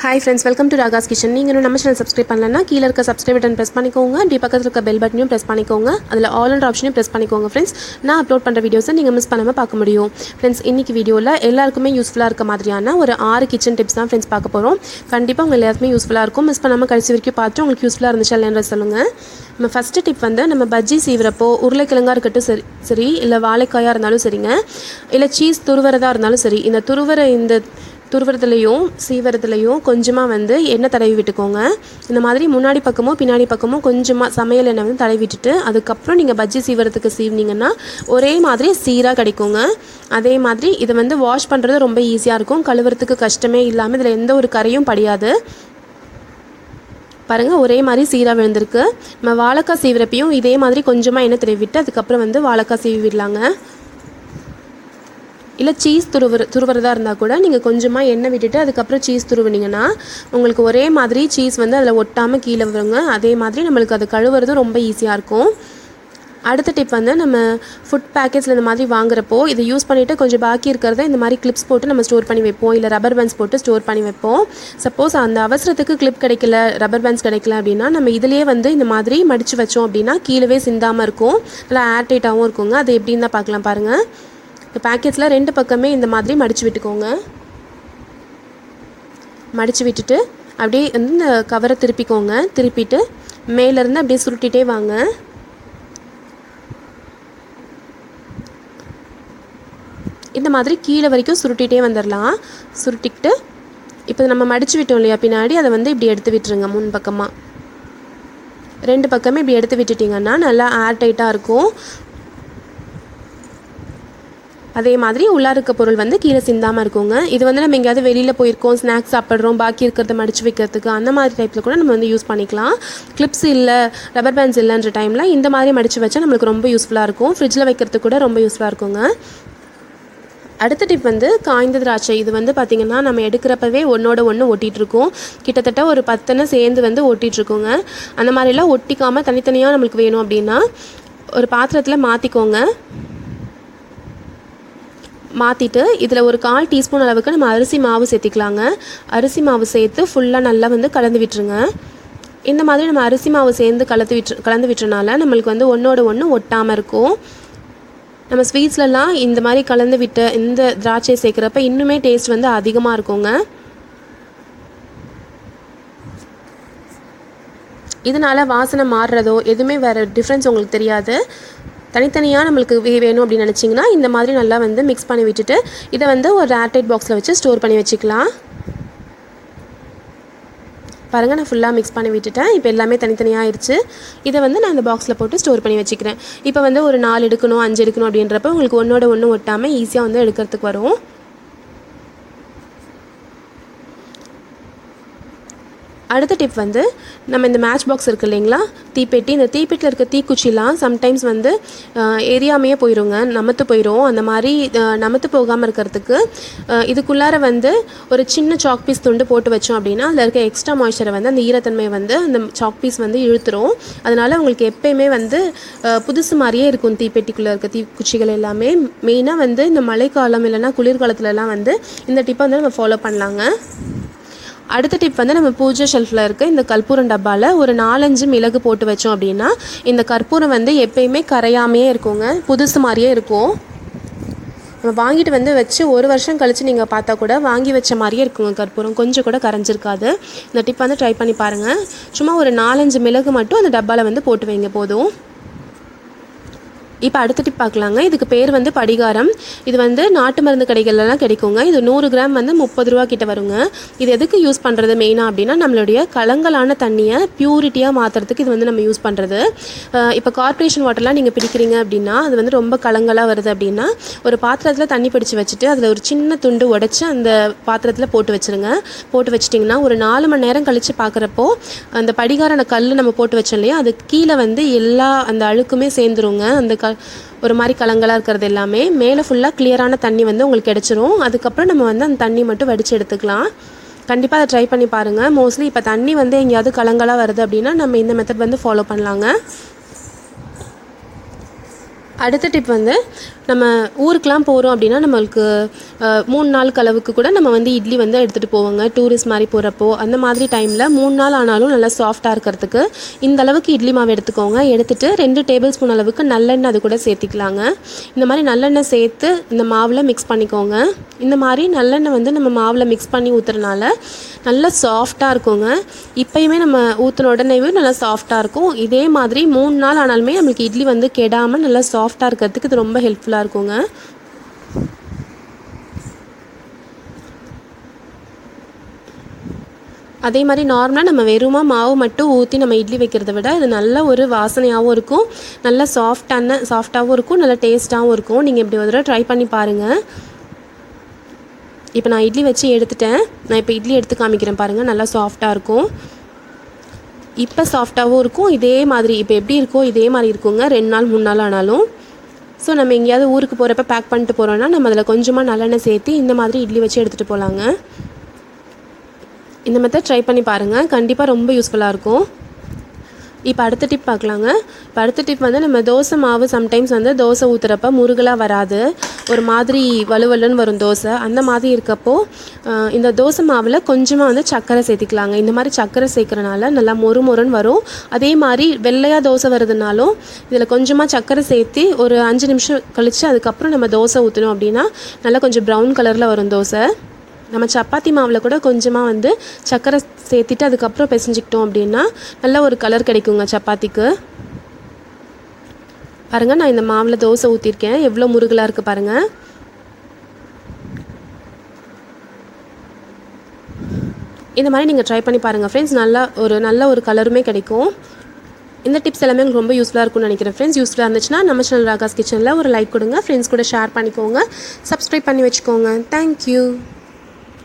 Hi friends, welcome to Ragas kitchen. நீங்க இன்னும் நம்ம சேனல் சப்ஸ்கிரைப் பண்ணலனா கீழ இருக்க subscribe button press பண்ணிக்கோங்க. அப்படியே பக்கத்துல இருக்க bell button press பண்ணிக்கோங்க. அதுல all என்ற ஆப்ஷனையும் press பண்ணிக்கோங்க friends. நான் அப்லோட் பண்ற வீடியோஸை நீங்க மிஸ் பண்ணாம பார்க்க முடியும். friends, இன்னைக்கு வீடியோல எல்லாருக்குமே யூஸ்ஃபுல்லா இருக்க மாதிரியான ஒரு 6 கிச்சன் டிப்ஸ் தான் friends பார்க்க போறோம். கண்டிப்பா உங்களுக்கு எல்லாருக்குமே யூஸ்ஃபுல்லா இருக்கும். மிஸ் பண்ணாம கடைசி வரைக்கும் பார்த்து உங்களுக்கு யூஸ்ஃபுல்லா இருந்துச்சா இல்லையன்றத சொல்லுங்க. நம்ம ஃபர்ஸ்ட் டிப் வந்து நம்ம பஜ்ஜி சீவறப்போ உருளைக்கிழங்கா இருக்கட்டும் சரி இல்ல வாழைக்காயா இருந்தாலும் சரிங்க. இல்ல சீஸ் துருவறதா இருந்தாலும் சரி. இந்த துருவறதுலையும் சீவறதுலையும் கொஞ்சமாக வந்து எண்ணெய் தடவி விட்டுக்கோங்க. இந்த மாதிரி முன்னாடி பக்கமோ பின்னாடி பக்கமோ கொஞ்சமாக சமையல் எண்ணெய் வந்து தடவி விட்டுட்டு அதுக்கப்புறம் நீங்கள் பஜ்ஜி சீவறதுக்கு சீவினீங்கன்னா ஒரே மாதிரி சீராக கிடைக்குங்க. அதே மாதிரி இதை வந்து வாஷ் பண்ணுறது ரொம்ப ஈஸியாக இருக்கும். கழுவுறதுக்கு கஷ்டமே இல்லாமல் இதில் எந்த ஒரு கரையும் படியாது. பாருங்கள், ஒரே மாதிரி சீராக விழுந்திருக்கு. நம்ம வாழைக்காய் சீவிறப்பையும் இதே மாதிரி கொஞ்சமாக எண்ணெய் தடவி விட்டு அதுக்கப்புறம் வந்து வாழைக்காய் சீவி விடலாங்க. இல்லை சீஸ் துருவுறதா இருந்தால் கூட நீங்கள் கொஞ்சமாக எண்ணெய் விட்டுட்டு அதுக்கப்புறம் சீஸ் துருவினீங்கன்னா உங்களுக்கு ஒரே மாதிரி சீஸ் வந்து அதில் ஒட்டாமல் கீழே வருங்க. அதே மாதிரி நம்மளுக்கு அது கழுவுறதும் ரொம்ப ஈஸியாக இருக்கும். அடுத்த டிப் வந்து நம்ம ஃபுட் பேக்கெட்ஸில் இந்த மாதிரி வாங்குறப்போ இதை யூஸ் பண்ணிவிட்டு கொஞ்சம் பாக்கி இருக்கிறத இந்த மாதிரி கிளிப்ஸ் போட்டு நம்ம ஸ்டோர் பண்ணி வைப்போம். இல்லை ரப்பர் பேண்ட்ஸ் போட்டு ஸ்டோர் பண்ணி வைப்போம். சப்போஸ் அந்த அவசரத்துக்கு கிளிப் கிடைக்கல, ரப்பர் பேண்ட்ஸ் கிடைக்கல அப்படின்னா நம்ம இதிலேயே வந்து இந்த மாதிரி மடித்து வச்சோம் அப்படின்னா கீழவே சிந்தாமல் இருக்கும். நல்லா ஏர்டைட்டாகவும் இருக்குங்க. அது எப்படின்னு தான் பார்க்கலாம் பாருங்கள். இந்த பேக்கெட்ஸில் 2 பக்கமே இந்த மாதிரி மடித்து விட்டுக்கோங்க. மடித்து விட்டுட்டு அப்படியே வந்து இந்த கவரை திருப்பிக்கோங்க. திருப்பிட்டு மேலேருந்து அப்படியே சுருட்டிகிட்டே வாங்க. இந்த மாதிரி கீழே வரைக்கும் சுருட்டிகிட்டே வந்துடலாம். சுருட்டிக்கிட்டு இப்போ நம்ம மடித்து விட்டோம் இல்லையா பின்னாடி, அதை வந்து இப்படி எடுத்து விட்டுருங்க. முன் பக்கமாக 2 பக்கமே இப்படி எடுத்து விட்டுட்டிங்கன்னா நல்லா ஏர்டைட்டாக இருக்கும். அதே மாதிரி உள்ளார இருக்க பொருள் வந்து கீழே சிந்தாமல் இருக்குங்க. இது வந்து நம்ம எங்கேயாவது வெளியில் போயிருக்கோம், ஸ்நாக்ஸ் சாப்பிட்றோம், பாக்கி இருக்கிறத மடித்து வைக்கிறதுக்கு அந்த மாதிரி டைப்பில் கூட நம்ம வந்து யூஸ் பண்ணிக்கலாம். கிளிப்ஸ் இல்லை, ரப்பர் பேண்ட்ஸ் இல்லைன்ற டைமில் இந்த மாதிரி மடித்து வச்சா நம்மளுக்கு ரொம்ப யூஸ்ஃபுல்லாக இருக்கும். ஃப்ரிட்ஜில் வைக்கிறதுக்கு கூட ரொம்ப யூஸ்ஃபுல்லாக இருக்குங்க. அடுத்த டிப் வந்து காய்ந்த திராட்சை. இது வந்து பார்த்திங்கன்னா நம்ம எடுக்கிறப்பவே ஒன்றோட ஒன்று ஒட்டிகிட்ருக்கோம். கிட்டத்தட்ட ஒரு 10 சேர்ந்து வந்து ஒட்டிகிட்ருக்கோங்க. அந்த மாதிரிலாம் ஒட்டிக்காமல் தனித்தனியாக நம்மளுக்கு வேணும் அப்படின்னா ஒரு பாத்திரத்தில் மாற்றிக்கோங்க. மாற்றிட்டு இதில் ஒரு 1/4 டீஸ்பூன் அளவுக்கு நம்ம அரிசி மாவு சேர்த்திக்கலாங்க. அரிசி மாவு சேர்த்து ஃபுல்லாக நல்லா வந்து கலந்து விட்டுருங்க. இந்த மாதிரி நம்ம அரிசி மாவு சேர்ந்து கலந்து விட்டுறனால நம்மளுக்கு வந்து ஒன்றோட ஒன்று ஒட்டாமல் இருக்கும். நம்ம ஸ்வீட்ஸ்லலாம் இந்த மாதிரி கலந்து விட்ட இந்த திராட்சை சேர்க்குறப்ப இன்னுமே டேஸ்ட் வந்து அதிகமாக இருக்குங்க. இதனால் வாசனை மாறுறதோ எதுவுமே வேறு டிஃப்ரென்ஸ் உங்களுக்கு தெரியாது. தனித்தனியாக நம்மளுக்கு வேணும் அப்படின்னு நினச்சிங்கன்னா இந்த மாதிரி நல்லா வந்து மிக்ஸ் பண்ணி விட்டுட்டு இதை வந்து ஒரு ஏர்டைட் பாக்ஸில் வச்சு ஸ்டோர் பண்ணி வச்சுக்கலாம். பாருங்கள், நான் ஃபுல்லாக மிக்ஸ் பண்ணி விட்டுட்டேன். இப்போ எல்லாமே தனித்தனியாக ஆயிடுச்சு. இதை வந்து நான் இந்த பாக்ஸில் போட்டு ஸ்டோர் பண்ணி வச்சுக்கிறேன். இப்போ வந்து ஒரு 4 எடுக்கணும் 5 எடுக்கணும் அப்படின்றப்ப உங்களுக்கு ஒன்றோட ஒன்று ஒட்டாமல் ஈஸியாக வந்து எடுக்கிறதுக்கு வரும். அடுத்த டிப் வந்து நம்ம இந்த மேட்ச் பாக்ஸ் இருக்குது இல்லைங்களா, தீப்பெட்டி. இந்த தீப்பெட்டியில் இருக்க தீக்குச்சிலாம் சம்டைம்ஸ் வந்து எரியாமையே போயிடுங்க, நமத்து போயிடும். அந்த மாதிரி நமத்து போகாமல் இருக்கிறதுக்கு இதுக்குள்ளார வந்து ஒரு சின்ன சாக் பீஸ் துண்டு போட்டு வச்சோம் அப்படின்னா அதில் இருக்க எக்ஸ்ட்ரா மாய்ச்சரை வந்து அந்த ஈரத்தன்மையை வந்து அந்த சாக் பீஸ் வந்து இழுத்துரும். அதனால் உங்களுக்கு எப்போயுமே வந்து புதுசு மாதிரியே இருக்கும். தீப்பெட்டிக்குள்ளே இருக்க தீக்குச்சிகள் எல்லாமே மெயினாக வந்து இந்த மழைக்காலம் இல்லைன்னா குளிர்காலத்துலலாம் வந்து இந்த டிப்பை வந்து நம்ம ஃபாலோ பண்ணலாங்க. அடுத்த டிப் வந்து நம்ம பூஜை ஷெல்ஃபில் இருக்க இந்த கற்பூரம் டப்பாவில் ஒரு 4-5 மிளகு போட்டு வச்சோம் அப்படின்னா இந்த கற்பூரம் வந்து எப்பயுமே கரையாமையே இருக்குங்க, புதுசு மாதிரியே இருக்கும். நம்ம வாங்கிட்டு வந்து வச்சு 1 வருஷம் கழித்து நீங்கள் பார்த்தா கூட வாங்கி வச்ச மாதிரியே இருக்குங்க. கற்பூரம் கொஞ்சம் கூட கரைஞ்சிருக்காது. இந்த டிப் வந்து ட்ரை பண்ணி பாருங்கள். சும்மா ஒரு 4-5 மிளகு மட்டும் அந்த டப்பாவில் வந்து போட்டு வைங்க போதும். இப்போ அடுத்த டிப் பார்க்கலாங்க. இதுக்கு பேர் வந்து padigaaram. இது வந்து நாட்டு மருந்து கடைகள்லாம் கிடைக்குங்க. இது 100 கிராம் வந்து 30 ரூபா கிட்ட வருங்க. இது எதுக்கு யூஸ் பண்ணுறது மெயினாக அப்படின்னா நம்மளுடைய கலங்கலான தண்ணியை பியூரிட்டியாக மாற்றுறதுக்கு இது வந்து நம்ம யூஸ் பண்ணுறது. இப்போ கார்ப்பரேஷன் வாட்டர்லாம் நீங்கள் பிடிக்கிறீங்க அப்படின்னா அது வந்து ரொம்ப கலங்கலாக வருது அப்படின்னா ஒரு பாத்திரத்தில் தண்ணி பிடிச்சி வச்சுட்டு அதில் ஒரு சின்ன துண்டு உடச்சி அந்த பாத்திரத்தில் போட்டு வச்சுருங்க. போட்டு வச்சிட்டிங்கன்னா ஒரு 4 மணி நேரம் கழித்து பார்க்குறப்போ அந்த படிகாரான கல் நம்ம போட்டு வச்சோம் இல்லையா, அது கீழே வந்து எல்லா அந்த அழுக்குமே சேர்ந்துருங்க. அந்த ஒரு மாதிரி கலங்களாக இருக்கிறது எல்லாமே மேலே ஃபுல்லாக கிளியரான தண்ணி வந்து உங்களுக்கு கிடச்சிரும். அதுக்கப்புறம் நம்ம வந்து அந்த தண்ணி மட்டும் வடித்து எடுத்துக்கலாம். கண்டிப்பாக அதை ட்ரை பண்ணி பாருங்கள். மோஸ்ட்லி இப்போ தண்ணி வந்து எங்கேயாவது கலங்களாக வருது அப்படின்னா நம்ம இந்த மெத்தட் வந்து ஃபாலோ பண்ணலாங்க. அடுத்த டிப் வந்து நம்ம ஊருக்கெலாம் போகிறோம் அப்படின்னா நம்மளுக்கு 3 நாள் அளவுக்கு கூட நம்ம வந்து இட்லி வந்து எடுத்துகிட்டு போவோங்க டூரிஸ்ட் மாதிரி போகிறப்போ. அந்த மாதிரி டைமில் 3 நாள் ஆனாலும் நல்லா சாஃப்டாக இருக்கிறதுக்கு இந்த அளவுக்கு இட்லி மாவு எடுத்துக்கோங்க. எடுத்துகிட்டு 2 டேபிள் ஸ்பூன் அளவுக்கு நல்லெண்ணெய் அது கூட சேர்த்திக்கலாங்க. இந்த மாதிரி நல்லெண்ணெய் சேர்த்து இந்த மாவில் மிக்ஸ் பண்ணிக்கோங்க. இந்த மாதிரி நல்லெண்ணெய் வந்து நம்ம மாவில் மிக்ஸ் பண்ணி ஊற்றுறனால நல்லா சாஃப்டாக இருக்குங்க. இப்போயுமே நம்ம ஊற்றின உடனேவே நல்லா சாஃப்டாக இருக்கும். இதே மாதிரி 3 நாள் ஆனாலுமே நம்மளுக்கு இட்லி வந்து கெடாமல் நல்லா சாஃப்டாக இருக்கிறதுக்கு இது ரொம்ப ஹெல்ப்ஃபுல்லாக இருக்குங்க. அதே மாதிரி நார்மலாக நம்ம வெறுமா மாவு மட்டும் ஊற்றி நம்ம இட்லி வைக்கிறத விட இது நல்ல ஒரு வாசனையாகவும் இருக்கும், நல்லா சாஃப்டாகவும் இருக்கும், நல்லா டேஸ்ட்டாகவும் இருக்கும். நீங்கள் இப்படி ஒரு தடவை ட்ரை பண்ணி பாருங்கள். இப்போ நான் இட்லி வச்சு எடுத்துட்டேன். நான் இப்போ இட்லி எடுத்து காமிக்கிறேன் பாருங்கள். நல்லா சாஃப்டாக இருக்கும். இப்போ சாஃப்டாகவும் இருக்கும். இதே மாதிரி இப்போ எப்படி இருக்கோ இதே மாதிரி இருக்குங்க 2 நாள் 3 நாள் ஆனாலும். ஸோ நம்ம எங்கேயாவது ஊருக்கு போகிறப்ப பேக் பண்ணிட்டு போகிறோன்னா நம்ம அதில் கொஞ்சமாக நல்லெண்ணெய் சேர்த்து இந்த மாதிரி இட்லி வச்சு எடுத்துகிட்டு போகலாங்க. இந்த மெத்தட் ட்ரை பண்ணி பாருங்கள், கண்டிப்பாக ரொம்ப யூஸ்ஃபுல்லாக இருக்கும். இப்போ அடுத்த டிப் பார்க்கலாங்க. இப்போ அடுத்த டிப் வந்து நம்ம தோசை மாவு சம்டைம்ஸ் வந்து தோசை ஊற்றுறப்ப முருகலாக வராது, ஒரு மாதிரி வலுவலுன்னு வரும் தோசை. அந்த மாதிரி இருக்கப்போ இந்த தோசை மாவில் கொஞ்சமாக வந்து சர்க்கரை சேர்த்திக்கலாங்க. இந்த மாதிரி சர்க்கரை சேர்க்குறனால நல்லா மொறுன்னு வரும். அதே மாதிரி வெள்ளையாக தோசை வருதுனாலும் இதில் கொஞ்சமாக சர்க்கரை சேர்த்து ஒரு 5 நிமிஷம் கழித்து அதுக்கப்புறம் நம்ம தோசை ஊற்றணும் அப்படின்னா நல்லா கொஞ்சம் ப்ரௌன் கலரில் வரும் தோசை. நம்ம சப்பாத்தி மாவில் கூட கொஞ்சமாக வந்து சர்க்கரை சேர்த்துட்டு அதுக்கப்புறம் பிசைஞ்சிக்கிட்டோம் அப்படின்னா நல்ல ஒரு கலர் கிடைக்குங்க சப்பாத்திக்கு. பாருங்கள், நான் இந்த மாவில் தோசை ஊற்றிருக்கேன், எவ்வளோ முருகலாக இருக்குது பாருங்கள். இந்த மாதிரி நீங்கள் ட்ரை பண்ணி பாருங்கள் ஃப்ரெண்ட்ஸ். நல்ல ஒரு கலருமே கிடைக்கும். இந்த டிப்ஸ் எல்லாமே உங்களுக்கு ரொம்ப யூஸ்ஃபுல்லாக இருக்கும்னு நினைக்கிறேன் ஃப்ரெண்ட்ஸ். யூஸ்ஃபுல்லாக இருந்துச்சுன்னா நம்ம சேனல் ராகாஸ் கிச்சனில் ஒரு லைக் கொடுங்க, ஃப்ரெண்ட்ஸ் கூட ஷேர் பண்ணிக்கோங்க, சப்ஸ்கிரைப் பண்ணி வச்சுக்கோங்க. தேங்க்யூ.